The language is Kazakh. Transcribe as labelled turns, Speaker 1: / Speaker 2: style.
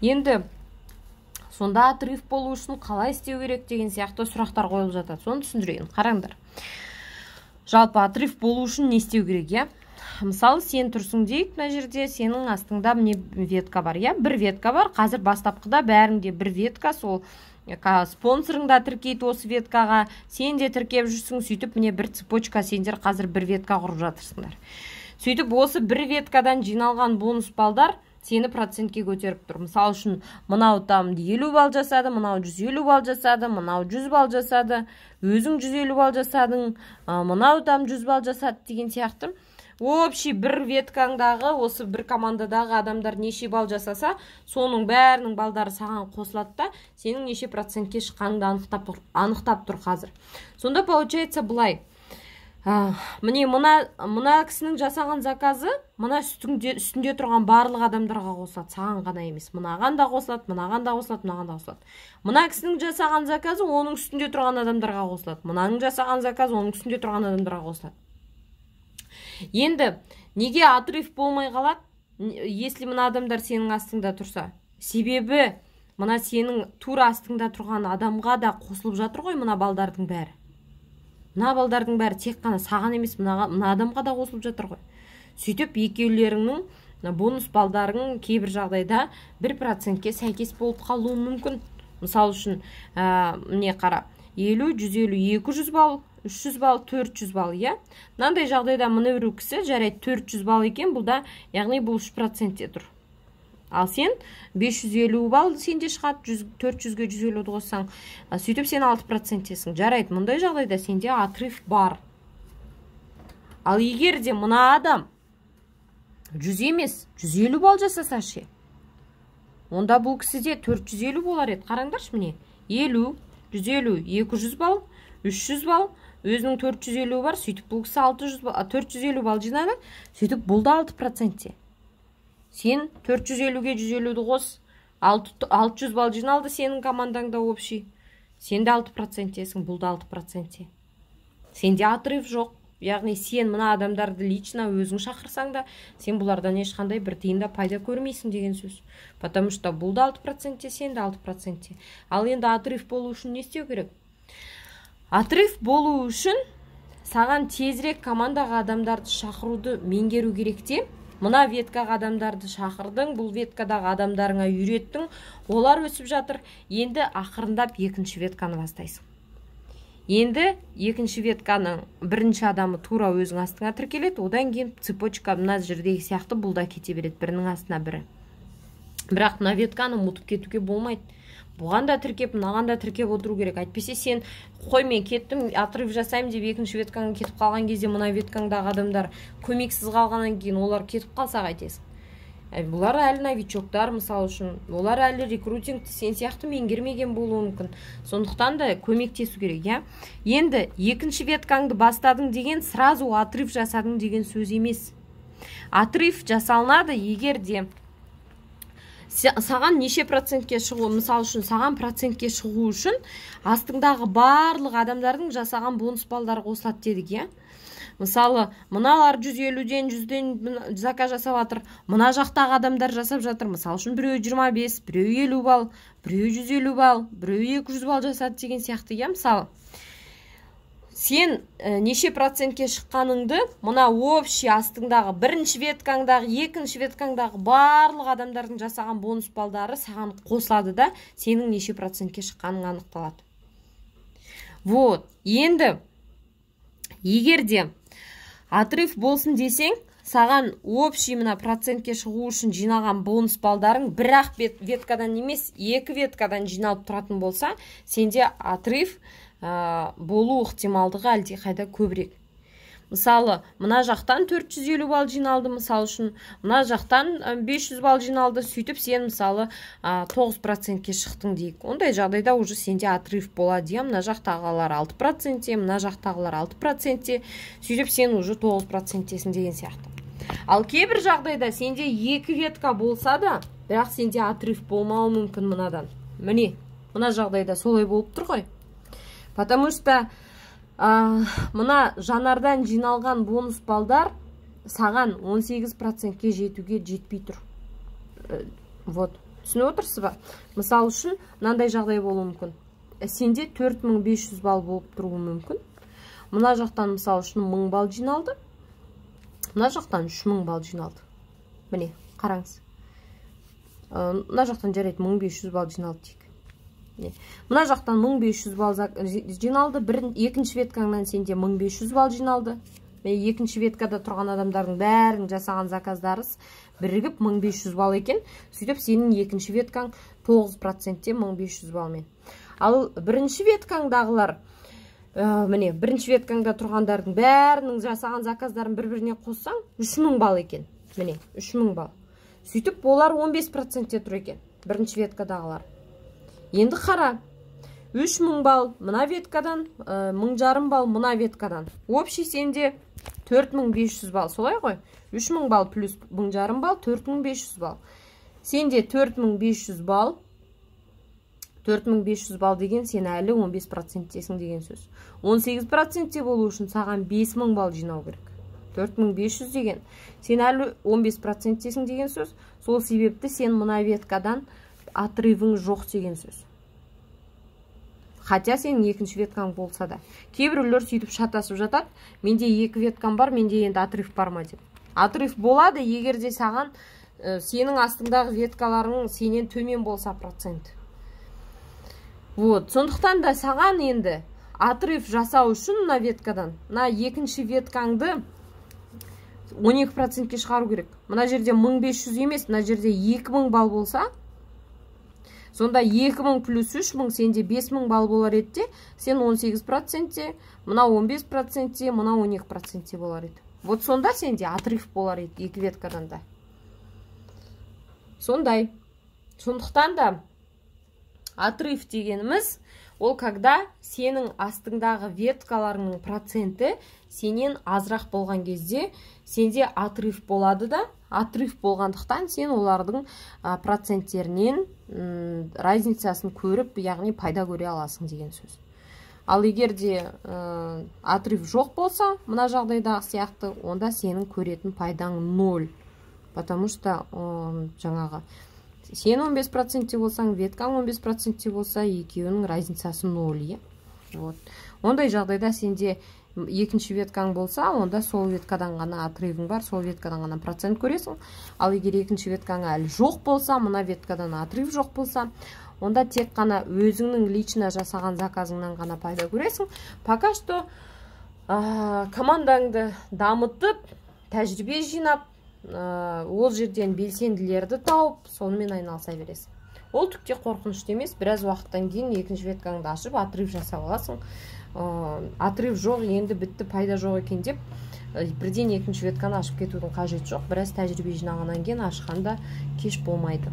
Speaker 1: Енді сонда отрыв болу үшін қалай істеу керек деген сияқты сұрақтар қойылып жатады. Соны түсіндірейін. Қараңдар. Жалпы отрыв болу үшін не істеу керек, иә? Мысалы, сен тұрсың дейік, мына жерде сенің астыңда міне ветка бар, иә? Бір ветка бар. Қазір бастапқыда бәріңде бір ветка, сол спонсорың да тіркейді осы веткаға, сен де тіркеп жүрсің, сөйтіп міне бір цепочка, сендер қазір бір ветка құрып жатырсыңдар. Сөйтіп осы бір веткадан жиналған бонус балдар сені процентке көтеріп тұр. Мысалы үшін, мынау там 50 балл жасады, мынау 150 балл жасады, мынау 100 балл жасады, өзің 150 балл жасадың, мынау там 100 балл жасады деген сияқты. Общий бір веткаңдағы, осы бір командадағы адамдар неше балл жасаса, соның бәрінің балдары саған қосылады да, сенің неше процентке шыққаныңды анықтап тұр қазір. Сонда получается былай. Міне мына кісінің жасаған заказы мына үстінде тұрған барлық адамдарға қосылады, саған ғана емес. Мынаған да қосылады, мынаған да қосылады, мынаған да қосылады. Мына кісінің жасаған заказы оның үстінде тұрған адамдарға қосылады. Мынаның жасаған заказы оның үстінде тұрған адамдарға қосылады. Енді неге отрыв болмай қалады, если мына адамдар сенің астыңда тұрса? Себебі мына сенің тура астыңда тұрған адамға да қосылып жатыр ғой мына балдардың бәрі. Мына балдардың бәрі тек қана саған емес, мына адамға да қосылып жатыр ғой. Сөйтіп екеулеріңнің бонус балдарың кейбір жағдайда 1%-ке сәйкес болып қалуы мүмкін. Мысалы үшін, міне қара, 50, 150, 200 балл, 300 балл, 400 балл, иә? Мынандай жағдайда мына бір кісі жарайды 400 балл екен, бұлда, яғни бұл 3%-те тұр. Ал сен 550 балл сенде шығады, 400-ге 150-ді қоссаң, сөйтіп сен 6%-тесің. Жарайды, мұндай жағдайда сенде отрыв бар. Ал егер де мына адам 100 емес, 150 балл жасаса ше, онда бұл кісіде 450 болар еді. Қараңдаршы міне, 50, 150, 200 балл, 300 балл, өзінің 450 бар, сөйтіп бұл кісі 450 балл жинады, сөйтіп бұл да 6%-те. Сен 450-ге 150-ді қос, 600 балл жиналды сенің командаңда общий. Сенде 6%-тесің, бұл да 6%-те. Сенде отрыв жоқ. Яғни сен мына адамдарды лично өзің шақырсаң да, сен бұлардан ешқандай бір тиында пайда көрмейсің деген сөз. Потому что бұл да 6%-те, сен де 6%-те. Ал енді отрыв болу үшін не істеу керек? Отрыв болу үшін саған тезірек командаға адамдарды шақыруды меңгеру керек те. Мына веткаға адамдарды шақырдың, бұл веткадағы адамдарыңа үйреттің, олар өсіп жатыр. Енді ақырындап екінші ветканы бастайсың. Енді екінші ветканың бірінші адамы тура өзің астыңа тіркеледі, одан кейін цепочка мына жердегі сияқты бұл да кете береді, бірінің астына бірі. Бірақ мына ветканы ұмытып кетуге болмайды. Бұған да тіркеп, мынаған да тіркеп отыру керек. Әйтпесе сен қой мен кеттім, отрыв жасаймын деп екінші веткаңа кетіп қалған кезде мына веткаңдағы адамдар көмексіз қалғаннан кейін олар кетіп қалса қайтесің. Бұлар әлі новичоктар, мысалы үшін, олар әлі рекрутингті сен сияқты меңгермеген болуы мүмкін. Сондықтан да көмектесу керек, иә? Енді екінші веткаңды бастадың деген сразу отрыв жасадың деген сөз емес. Отрыв жасалынады егер де саған неше процентке шығу, мысалы үшін, саған процентке шығу үшін астыңдағы барлық адамдардың жасаған бонус балдары қосылады дедік, иә? Мысалы, мыналар 150-ден 100-ден заказ жасап жатыр, мына жақтағы адамдар жасап жатыр. Мысалы үшін, біреу 25, біреу 50 балл, біреу 150 балл, біреу 200 балл жасады деген сияқты, иә? Мысалы, сен неше процентке шыққаныңды мына общий астыңдағы бірінші веткаңдағы, екінші веткаңдағы барлық адамдардың жасаған бонус балдары саған қосылады да, сенің неше процентке шыққаның анықталады. Вот, енді егер де отрыв болсын десең, саған общий мына процентке шығу үшін жинаған бонус балдарың бір-ақ веткадан емес, екі веткадан жиналып тұратын болса, сенде отрыв болу ықтималдығы әлде қайда көбірек. Мысалы, мына жақтан 450 балл жиналды, мысалы үшін, мына жақтан 500 балл жиналды, сөйтіп сен, мысалы, 9%-ке шықтың дейік. Ондай жағдайда уже сенде отрыв болады, мына жақтағылар 6%-те, мына жақтағылар 6%-те, сөйтіп сен уже 9%-тесің деген сияқты. Ал кейбір жағдайда сенде екі ветка болса да, бірақ сенде отрыв болмауы мүмкін мынадан. Міне, мына жағдайда солай болып тұр ғой. Потому что мына жанардан жиналған бонус балдар саған 18%-ке жетуге жетпей тұр. Вот, түсініп отырсыз ба? Мысал үшін мынандай жағдай болуы мүмкін. Сенде 4500 балл болып тұруы мүмкін. Мына жақтан мысал үшін 1000 балл жиналды. Мына жақтан 3000 балл жиналды. Міне, қараңыз. Мына жақтан жарайды 1500 балл жиналды дейік. Мына жақтан 1500 балл жиналды. Екінші веткаңнан сенде 1500 балл жиналды. Екінші веткада тұрған адамдардың бәрін жасаған заказдарыз бірігіп 1500 балл екен. Сөйтіп сенің екінші веткаң 9%-те 1500 балмен. Ал бірінші веткаңдағылар, міне, бірінші веткаңда тұрғандардың бәрінің жасаған заказдарын бір-біріне қоссаң 3000 балл екен. Міне, 3000 балл. Сөйтіп олар 15%-те тұр екен, бірінші веткадағылар. Енді қара, 3000 балл мына веткадан, 1500 балл мына веткадан. Общий сенде 4500 балл, солай ғой? 3000 балл плюс 1500 балл, 4500 балл. Сенде 4500 балл, 4500 балл деген сен әлі 15%-тесің деген сөз. 18%-те болу үшін саған 5000 балл жинау керек. 4500 деген сен әлі 15%-тесің деген сөз. Сол себепті сен мына веткадан отрывың жоқ деген сөз. Хотя сенің екінші веткаң болса да. Кейбіреулер сөйтіп шатасып жатады. Менде екі веткам бар, менде енді отрыв бар ма деп. Отрыв болады, егер де саған сенің астыңдағы веткаларың сенен төмен болса процент. Вот, сондықтан да саған енді отрыв жасау үшін мына веткадан, мына екінші веткаңды 12%-ке шығару керек. Мына жерде 1500 емес, мына жерде 2000 балл болса, сонда 2000 плюс 3000 сенде 5000 балл болар еді, сен 18%-те, мына 15%-те, мына 12%-те болар еді. Вот сонда сенде отрыв болар еді екі веткадан да. Сондай. Сондықтан да отрыв дегеніміз, ол когда сенің астыңдағы веткаларының проценті сенен азырақ болған кезде сенде отрыв болады да, отрыв болғандықтан сен олардың проценттерінен разницасын көріп, яғни пайда көре аласың деген сөз. Ал егер де отрыв жоқ болса, мына жағдайдағы сияқты, онда сенің көретін пайдаң 0. Потому что жаңағы сен 15%-те болсаң, веткаң 15%-те болса, екеуінің разницасы 0. Вот. Ондай жағдайда сенде екінші веткаң болса, онда сол веткадан ғана отрывың бар, сол веткадан ғана процент көресің. Ал егер екінші веткаң әлі жоқ болса, мына веткадан отрыв жоқ болса, онда тек қана өзіңнің лично жасаған заказыңнан ғана пайда көресің. Пока что командаңды дамытып, тәжірибе жинап, ол жерден белсенділерді тауып, сонымен айналыса бересің. Ол түкте қорқынышты емес, біраз уақыттан кейін екінші веткаңды ашып, отрыв жасап аласың. Отрыв жоқ, енді бітті, пайда жоқ екен деп, бірден екінші ветканы ашып кетудің қажеті жоқ. Біраз тәжірибе жинағаннан кейін ашқанда кеш болмайды.